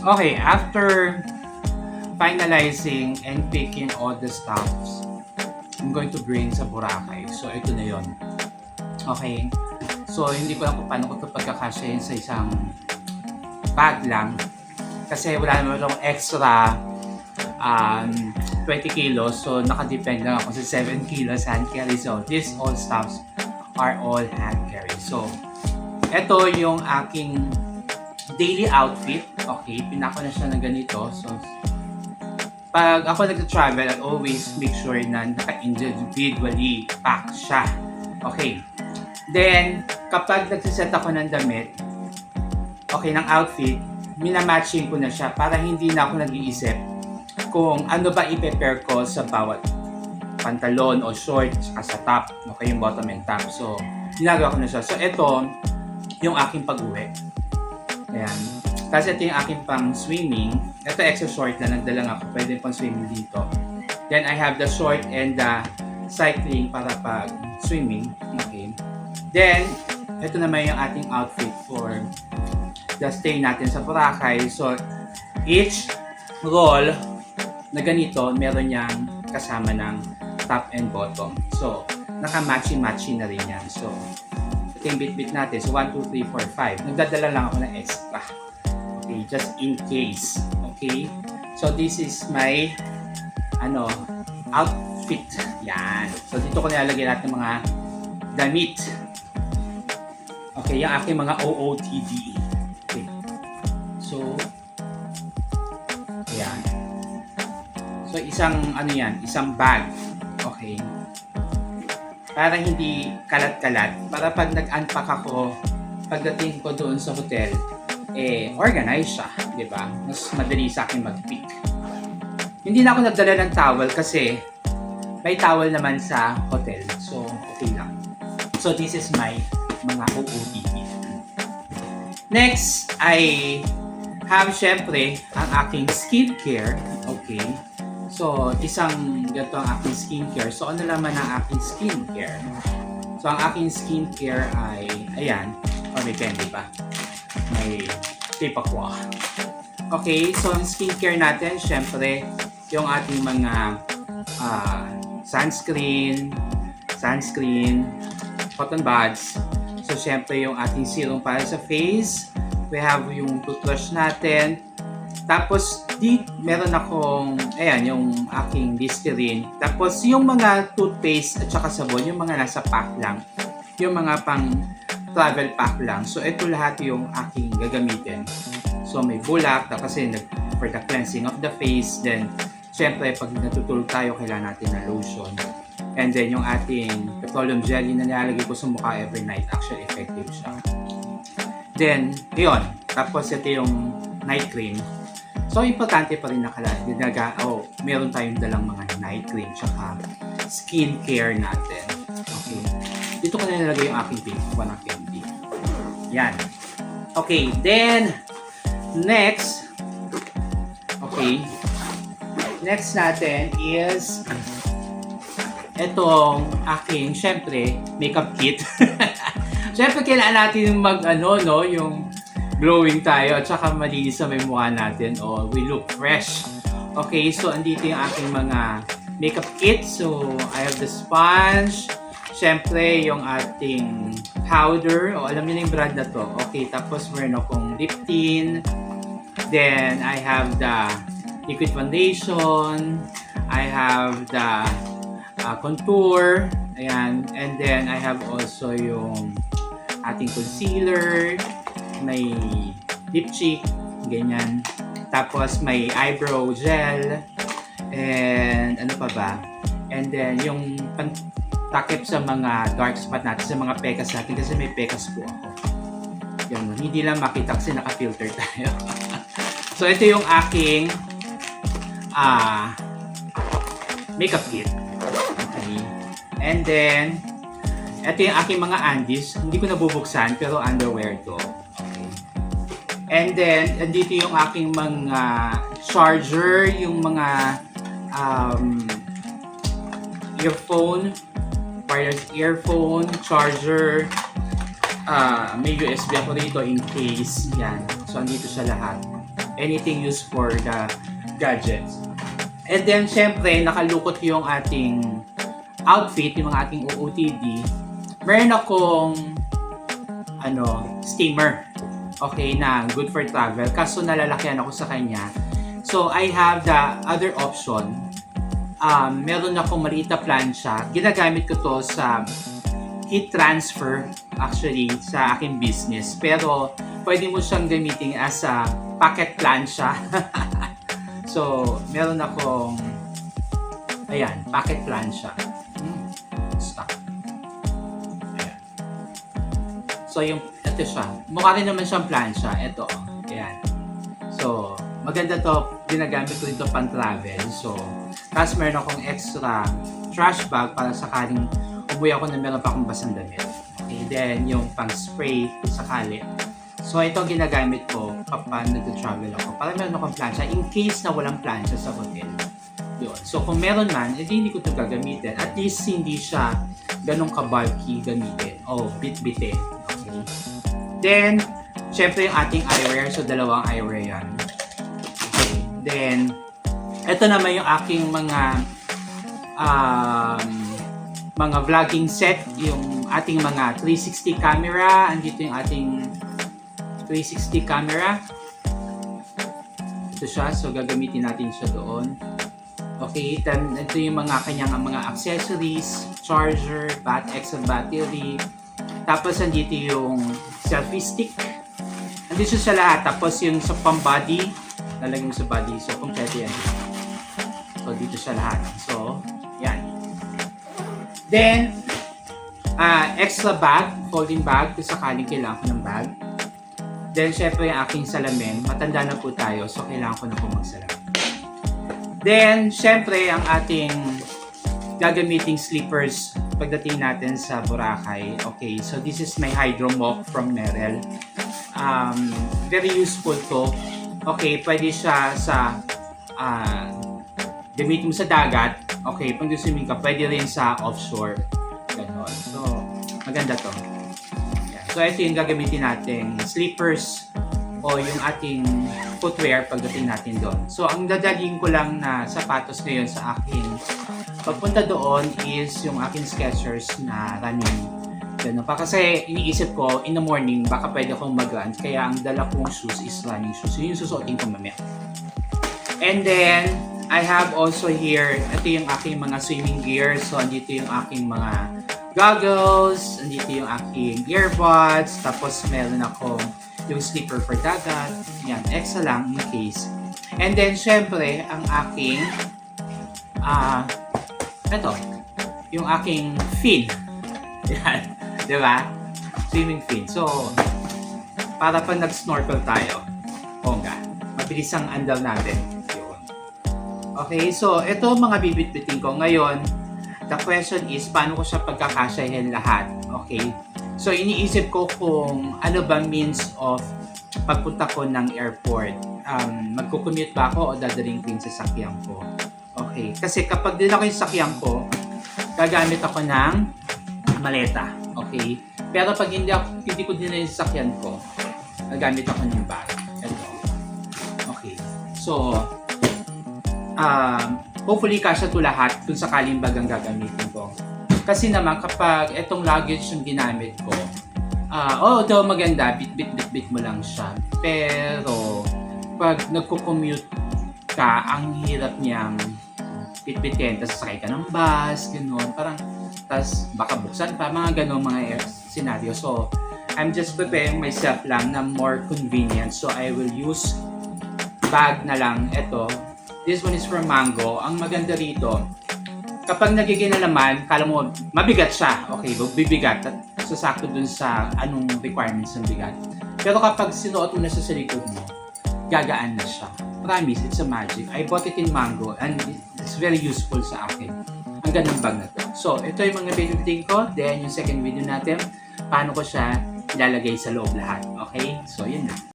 Okay, after finalizing and picking all the stuffs, I'm going to bring sa Boracay. So, ito na yon. Okay. So, hindi ko lang kung paano ko ito pagkakasyahin sa isang bag lang. Kasi wala naman akong extra 20 kilos. So, nakadepend lang ako sa 7 kilos hand carry. So, these all stuffs are all hand carry. So, ito yung aking daily outfit. Okay, pinako na siya ng ganito. So, pag ako nag-travel, I always make sure na naka-individually pack siya. Okay. Then, kapag nagsiset ako ng damit, okay, ng outfit, minamatching ko na siya para hindi na ako nag-iisip kung ano ba i-prepare ko sa bawat pantalon o short saka sa top. Okay, yung bottom and top. So, ginagawa ko na siya. So, ito, yung aking pag-uwi. Ayan. Kasi ito yung aking pang swimming. Ito extra short na nagdala ako. Pwede pang swimming dito. Then I have the short and the cycling para pag swimming. Okay. Then, ito naman yung ating outfit for the stay natin sa Boracay. So, each roll na ganito, meron niyang kasama ng top and bottom. So, naka-matchy-matchy na rin yan. So, ito yung bit-bit natin. So, 1, 2, 3, 4, 5. Nagdadala lang ako ng extra. Okay, just in case. Okay? So, this is my outfit. Yan. So, dito ko nilalagay lahat ng mga damit. Okay, yung aking mga OOTD. Okay. So, ayan. So, isang bag. Okay. Para hindi kalat-kalat. Para pag nag-unpack ako, pagdating ko doon sa hotel, organize siya, di ba? Mas madali sa akin mag-pick. Hindi na ako nagdala ng towel kasi may towel naman sa hotel. So, okay lang. So, this is my mga OOTD. Next, I have syempre ang aking skincare. Okay. So, ganito ang aking skincare. So, ano naman ang aking skincare? So, ang aking skincare ay, ayan, may candy pa. May tape aqua. Okay, so ang skincare natin, syempre, yung ating mga sunscreen, cotton buds. So, syempre, yung ating serum para sa face. We have yung toothbrush natin. Tapos, meron akong, ayan, yung aking Listerine. Tapos, yung mga toothpaste at saka sabon, yung mga nasa pack lang. Yung mga pang travel pack lang. So, ito lahat yung aking gagamitin. So, may bulak, kasi for the cleansing of the face. Then, syempre, pag natutulog tayo, kailangan natin ng lotion. And then, yung ating petroleum jelly na nilalagay ko sa mukha every night. Actually, effective siya. Then, yun. Tapos, ito yung night cream. So, importante pa rin meron tayong dalang mga night cream tsaka skincare natin. Okay. Dito ko na nilagay yung aking pink one ng candy. Yan. Okay, then next. Okay. Next natin is etong aking, syempre, makeup kit. Syempre, kailangan natin yung glowing tayo at saka malinis sa may mukha natin o we look fresh. Okay, so andito yung aking mga makeup kit. So, I have the sponge. Siyempre, yung ating powder. O, alam niyo na yung brand na to. Okay, tapos meron akong lip tint. Then, I have the liquid foundation. I have the contour. Ayan. And then, I have also yung ating concealer. May lip cheek. Ganyan. Tapos, may eyebrow gel. And, ano pa ba? And then, yung takip sa mga dark spot natin, sa mga pekas natin, kasi may pekas po ako. Yan, hindi lang makita kasi naka-filter tayo. So, ito yung aking makeup kit. Okay. And then, ito yung aking mga undies. Hindi ko nabubuksan, pero underwear to. Okay. And then, andito yung aking mga charger, yung mga earphone, wireless earphone, charger, may USB ako rito in case. Yan. So, andito siya lahat. anything used for the gadgets. And then, syempre, nakalukot yung ating outfit, yung mga ating OOTD. Meron akong steamer. Okay, na good for travel. Kaso nalalakyan ako sa kanya. So, I have the other option. Meron akong maliit na plancha. Ginagamit ko to sa heat transfer actually sa aking business. Pero, pwede mo siyang gamitin as a pocket plancha. So, meron akong pocket plancha. Stop. Ayan. So, ito siya. Mukha rin naman siyang plancha. Ito. Ayan. So, maganda to. Ginagamit ko dito pang travel. So, tapos meron akong extra trash bag para sakaling umuwi ako na meron pa akong basang damit. Okay, then yung pang spray sakali. So, ito ang ginagamit ko kapag nag-travel ako. Para meron akong plancha in case na walang plancha sa hotel. Yun. So, kung meron man, hindi ko ito gagamitin. At least, hindi siya ganun ka-bulky gamitin. O, bit-bitin. Okay. Then, syempre yung ating eyewear. So, dalawang eyewear yan. Okay. Then, ito naman yung aking mga vlogging set. Yung ating mga 360 camera. Andito yung ating 360 camera. Ito siya. So, gagamitin natin siya doon. Okay, then ito yung mga kanyang mga accessories, charger, extra battery. Tapos andito yung selfie stick. Andito siya lahat. Tapos yung sa pang-body, lalagyan mo sa body. So, kompleto yan. So, dito siya lahat. So, yan. Then, extra bag, folding bag, kung sakaling kailangan ko ng bag. Then, syempre yung aking salamin. Matanda na po tayo, so kailangan ko na po magsalamin. Then, syempre, ang ating gagamiting slippers pagdating natin sa Boracay. Okay, so this is my Hydro Mop from Merrell. Very useful to. Okay, pwede siya sa gamitin mo sa dagat. Okay, pag swimming ka, pwede rin sa offshore. Ganon. So, maganda to. Yan. So, ito yung gagamitin natin slippers o yung ating footwear pagdating natin doon. So, ang dadalhin ko lang na sapatos ngayon sa akin pagpunta doon is yung aking Skechers na running. Ganun pa. Kasi iniisip ko, in the morning, baka pwede akong mag-run. Kaya ang dala kong shoes is running shoes. So, yung susuotin ko mamaya. And then, I have also here, ito yung aking mga swimming gear. So, andito yung aking mga goggles, andito yung aking earbuds, tapos meron akong yung slipper for dagat. Yan, extra lang in case. And then, syempre, ang aking yung aking fin. Yan, di ba? Swimming fin. So, para pag nag-snorkel tayo, bongga, mabilis ang andal natin. Yun. Okay, so, ito mga bibit-bitin ko. Ngayon, the question is, paano ko siya pagkakasyahin lahat? Okay? So, iniisip ko kung ano ba means of pagpunta ko ng airport. Magkukommute ba ako o dadaling ko yung sasakyan ko? Okay. Kasi kapag dinala ko yung sasakyan ko, gagamit ako ng maleta. Okay? Pero pag hindi ko dinala yung sasakyan ko, gagamit ako ng bag. Ito. Okay. So, hopefully kasya to lahat kung sakaling bag ang gagamitin ko. Kasi naman kapag itong luggage yung ginamit ko, ito maganda, bit mo lang siya. Pero pag nagko-commute ka, ang hirap niyang bit-bitin. Tapos sakay ka ng bus, gano'n. Parang, tapos baka buksan pa, mga gano'n mga scenario. So, I'm just preparing myself lang na more convenient. So, I will use bag na lang. Ito, this one is from Mango. Ang maganda rito, kapag nagiging laman, kala mo, mabigat siya. Okay, bibigat. At sasakto dun sa anong requirements ng bigat. Pero kapag sinuot mo na sa likod mo, gagaan na siya. Promise, it's a magic. I bought it in Mango and it's very useful sa akin. Ang gandang bag na to. So, ito yung mga video ko. Then, yung second video natin, paano ko siya ilalagay sa loob lahat. Okay? So, yun na.